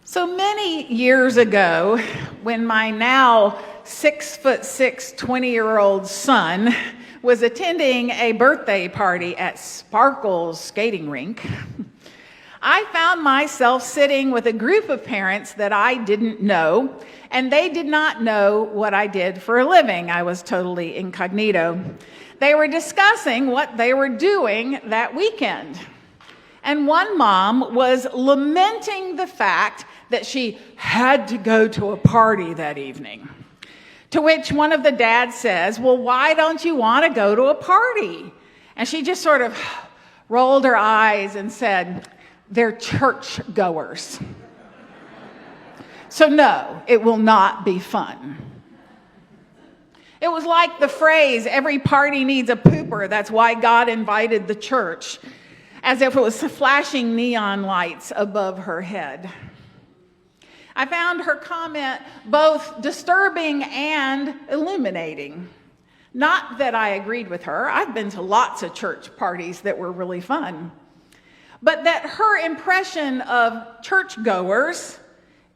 So many years ago, when my now 6'6", 20-year-old son was attending a birthday party at Sparkle's skating rink, I found myself sitting with a group of parents that I didn't know, and they did not know what I did for a living. I was totally incognito. They were discussing what they were doing that weekend. And one mom was lamenting the fact that she had to go to a party that evening. To which one of the dads says, "Well, why don't you want to go to a party?" And she just sort of rolled her eyes and said, "They're church goers. So no, it will not be fun." It was like the phrase, "Every party needs a pooper. That's why God invited the church," as if it was flashing neon lights above her head. I found her comment both disturbing and illuminating. Not that I agreed with her. I've been to lots of church parties that were really fun. But that her impression of churchgoers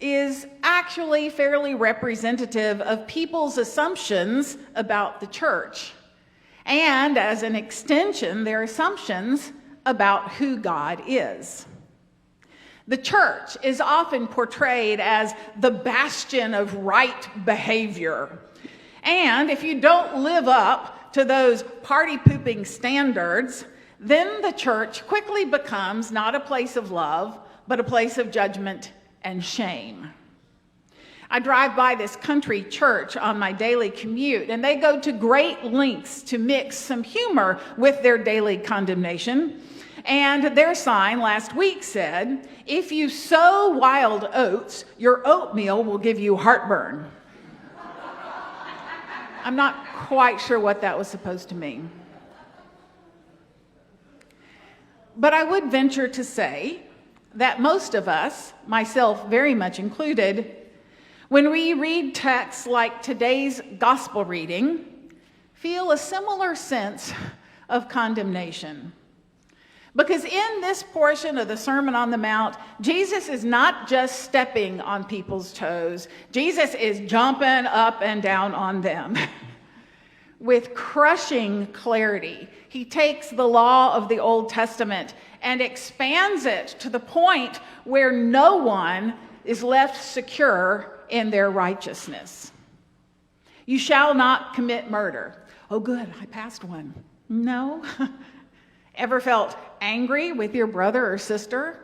is actually fairly representative of people's assumptions about the church. And as an extension, their assumptions about who God is. The church is often portrayed as the bastion of right behavior. And if you don't live up to those party-pooping standards, then the church quickly becomes not a place of love, but a place of judgment and shame. I drive by this country church on my daily commute, and they go to great lengths to mix some humor with their daily condemnation. And their sign last week said, "If you sow wild oats, your oatmeal will give you heartburn." I'm not quite sure what that was supposed to mean. But I would venture to say that most of us, myself very much included, when we read texts like today's gospel reading, feel a similar sense of condemnation. Because in this portion of the Sermon on the Mount, Jesus is not just stepping on people's toes. Jesus is jumping up and down on them. With crushing clarity, he takes the law of the Old Testament and expands it to the point where no one is left secure in their righteousness. You shall not commit murder. Oh, good, I passed one. No. Ever felt angry with your brother or sister?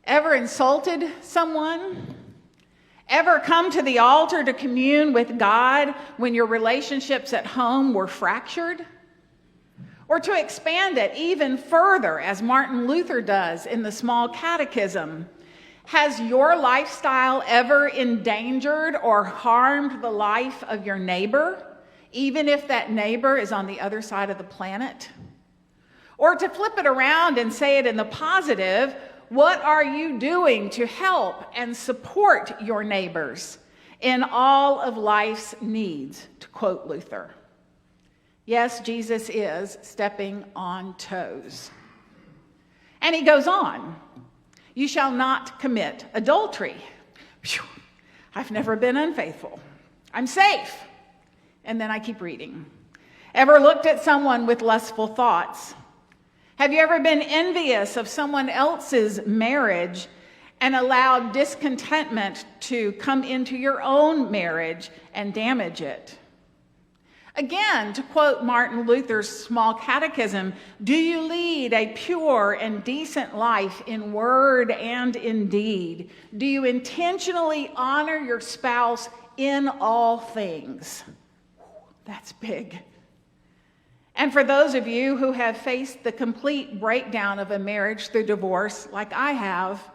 Ever insulted someone? Ever come to the altar to commune with God when your relationships at home were fractured? Or to expand it even further, as Martin Luther does in the Small Catechism, has your lifestyle ever endangered or harmed the life of your neighbor, even if that neighbor is on the other side of the planet? Or to flip it around and say it in the positive, what are you doing to help and support your neighbors in all of life's needs, to quote Luther? Yes, Jesus is stepping on toes. And he goes on, "You shall not commit adultery." Whew, I've never been unfaithful. I'm safe. And then I keep reading. Ever looked at someone with lustful thoughts? Have you ever been envious of someone else's marriage and allowed discontentment to come into your own marriage and damage it? Again, to quote Martin Luther's Small Catechism, do you lead a pure and decent life in word and in deed? Do you intentionally honor your spouse in all things? That's big. And for those of you who have faced the complete breakdown of a marriage through divorce, like I have,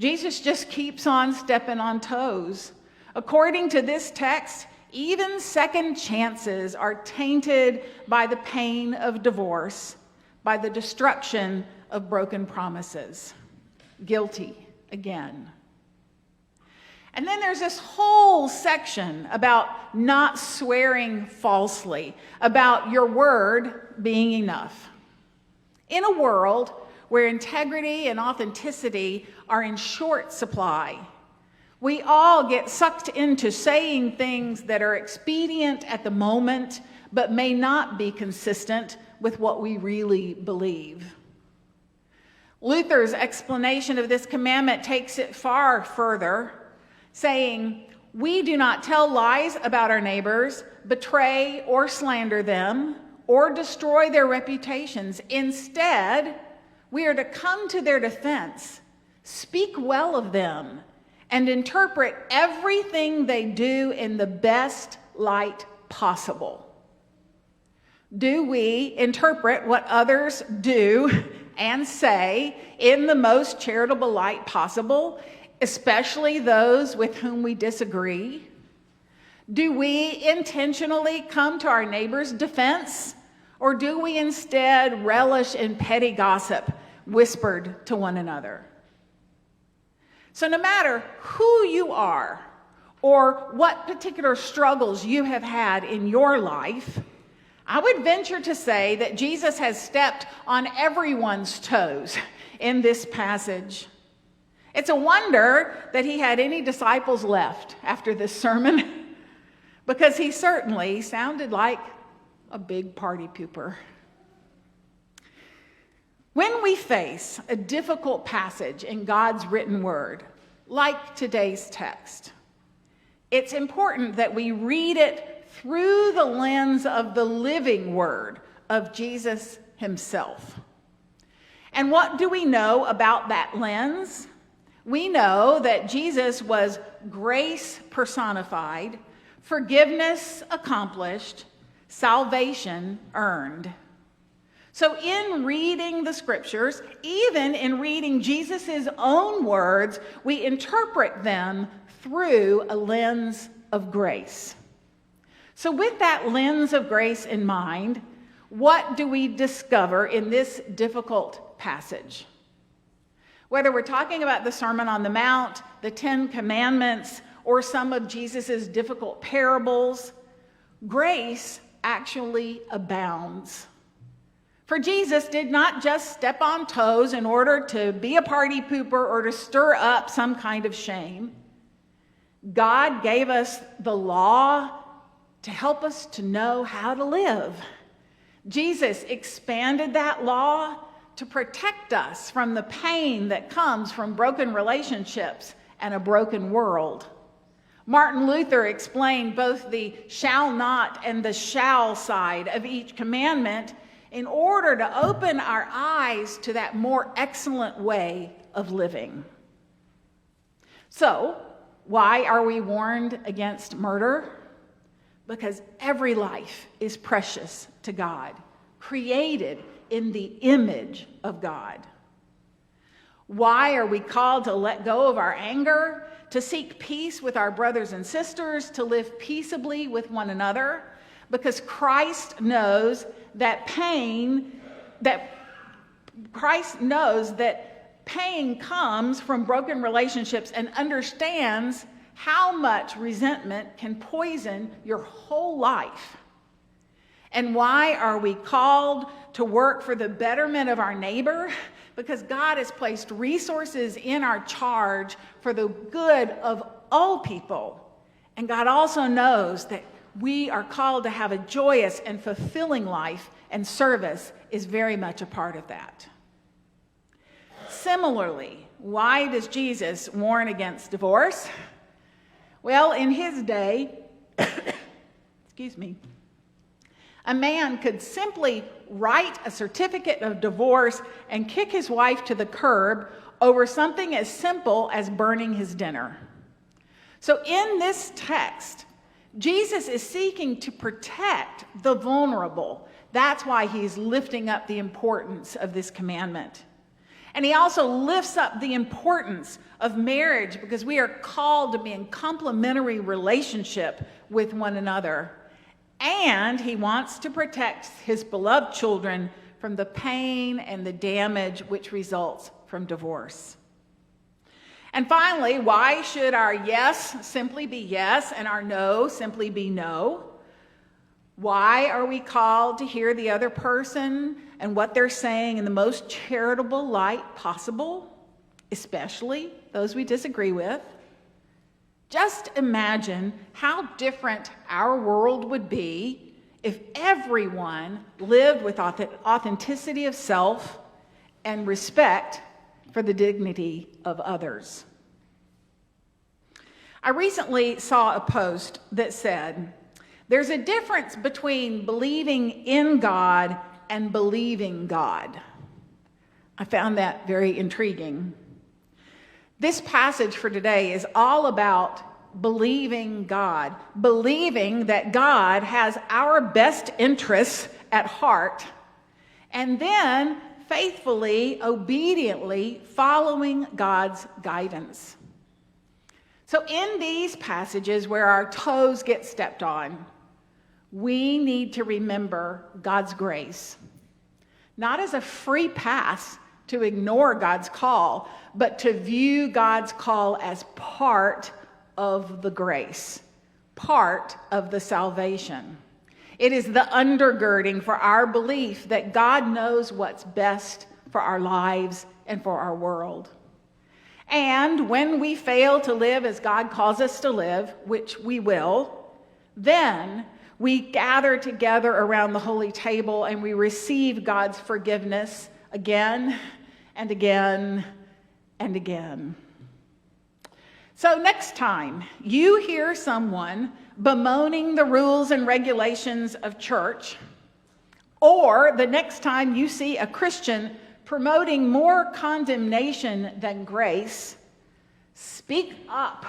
Jesus just keeps on stepping on toes. According to this text, even second chances are tainted by the pain of divorce, by the destruction of broken promises. Guilty again. And then there's this whole section about not swearing falsely, about your word being enough. In a world where integrity and authenticity are in short supply. We all get sucked into saying things that are expedient at the moment, but may not be consistent with what we really believe. Luther's explanation of this commandment takes it far further, saying, "We do not tell lies about our neighbors, betray or slander them, or destroy their reputations. Instead, we are to come to their defense, speak well of them, and interpret everything they do in the best light possible." Do we interpret what others do and say in the most charitable light possible, especially those with whom we disagree? Do we intentionally come to our neighbor's defense, or do we instead relish in petty gossip whispered to one another? So no matter who you are or what particular struggles you have had in your life, I would venture to say that Jesus has stepped on everyone's toes in this passage. It's a wonder that he had any disciples left after this sermon, because he certainly sounded like a big party pooper. When we face a difficult passage in God's written word, like today's text, it's important that we read it through the lens of the living word of Jesus himself. And what do we know about that lens? We know that Jesus was grace personified, forgiveness accomplished, salvation earned. So in reading the scriptures, even in reading Jesus' own words, we interpret them through a lens of grace. So with that lens of grace in mind, what do we discover in this difficult passage? Whether we're talking about the Sermon on the Mount, the Ten Commandments, or some of Jesus' difficult parables, grace actually abounds. For Jesus did not just step on toes in order to be a party pooper or to stir up some kind of shame. God gave us the law to help us to know how to live. Jesus expanded that law to protect us from the pain that comes from broken relationships and a broken world. Martin Luther explained both the shall not and the shall side of each commandment in order to open our eyes to that more excellent way of living. So, why are we warned against murder? Because every life is precious to God, created in the image of God. Why are we called to let go of our anger, to seek peace with our brothers and sisters, to live peaceably with one another? Because Christ knows that pain comes from broken relationships and understands how much resentment can poison your whole life. And why are we called to work for the betterment of our neighbor? Because God has placed resources in our charge for the good of all people. And God also knows that we are called to have a joyous and fulfilling life, and service is very much a part of that. Similarly, why does Jesus warn against divorce? Well, in his day, a man could simply write a certificate of divorce and kick his wife to the curb over something as simple as burning his dinner. So in this text, Jesus is seeking to protect the vulnerable. That's why he's lifting up the importance of this commandment. And he also lifts up the importance of marriage because we are called to be in complementary relationship with one another. And he wants to protect his beloved children from the pain and the damage which results from divorce. And finally, why should our yes simply be yes and our no simply be no? Why are we called to hear the other person and what they're saying in the most charitable light possible, especially those we disagree with? Just imagine how different our world would be if everyone lived with authenticity of self and respect for the dignity of others. I recently saw a post that said, "There's a difference between believing in God and believing God." I found that very intriguing. This passage for today is all about believing God, believing that God has our best interests at heart, and then faithfully, obediently following God's guidance. So in these passages where our toes get stepped on, we need to remember God's grace, not as a free pass to ignore God's call, but to view God's call as part of the grace, part of the salvation. It is the undergirding for our belief that God knows what's best for our lives and for our world. And when we fail to live as God calls us to live, which we will, then we gather together around the holy table and we receive God's forgiveness again and again and again. So next time you hear someone bemoaning the rules and regulations of church, or the next time you see a Christian promoting more condemnation than grace, speak up.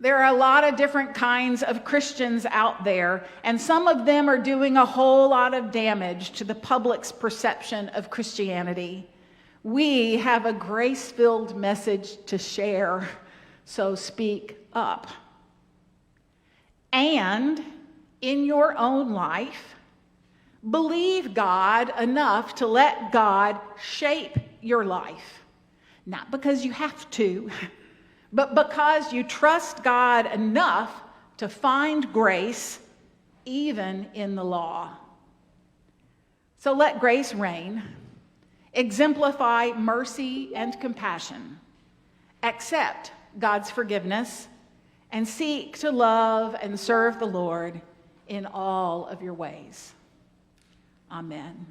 There are a lot of different kinds of Christians out there, and some of them are doing a whole lot of damage to the public's perception of Christianity. We have a grace-filled message to share, so speak up. And in your own life, believe God enough to let God shape your life. Not because you have to, but because you trust God enough to find grace even in the law. So let grace reign. Exemplify mercy and compassion. Accept God's forgiveness and seek to love and serve the Lord in all of your ways. Amen.